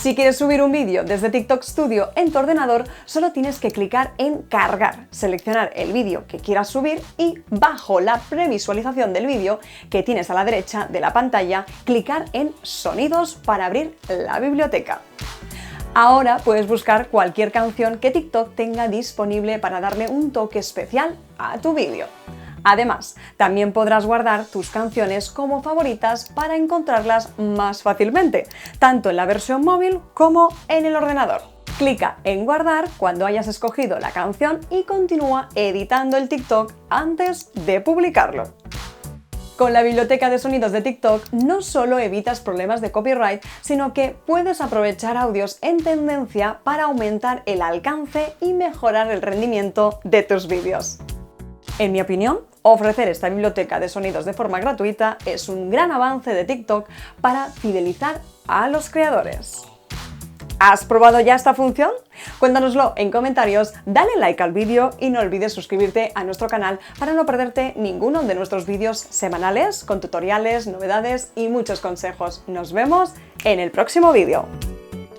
Si quieres subir un vídeo desde TikTok Studio en tu ordenador, solo tienes que clicar en Cargar, seleccionar el vídeo que quieras subir y bajo la previsualización del vídeo que tienes a la derecha de la pantalla, clicar en Sonidos para abrir la biblioteca. Ahora puedes buscar cualquier canción que TikTok tenga disponible para darle un toque especial a tu vídeo. Además, también podrás guardar tus canciones como favoritas para encontrarlas más fácilmente, tanto en la versión móvil como en el ordenador. Clica en guardar cuando hayas escogido la canción y continúa editando el TikTok antes de publicarlo. Con la biblioteca de sonidos de TikTok no solo evitas problemas de copyright, sino que puedes aprovechar audios en tendencia para aumentar el alcance y mejorar el rendimiento de tus vídeos. En mi opinión, ofrecer esta biblioteca de sonidos de forma gratuita es un gran avance de TikTok para fidelizar a los creadores. ¿Has probado ya esta función? Cuéntanoslo en comentarios, dale like al vídeo y no olvides suscribirte a nuestro canal para no perderte ninguno de nuestros vídeos semanales con tutoriales, novedades y muchos consejos. Nos vemos en el próximo vídeo.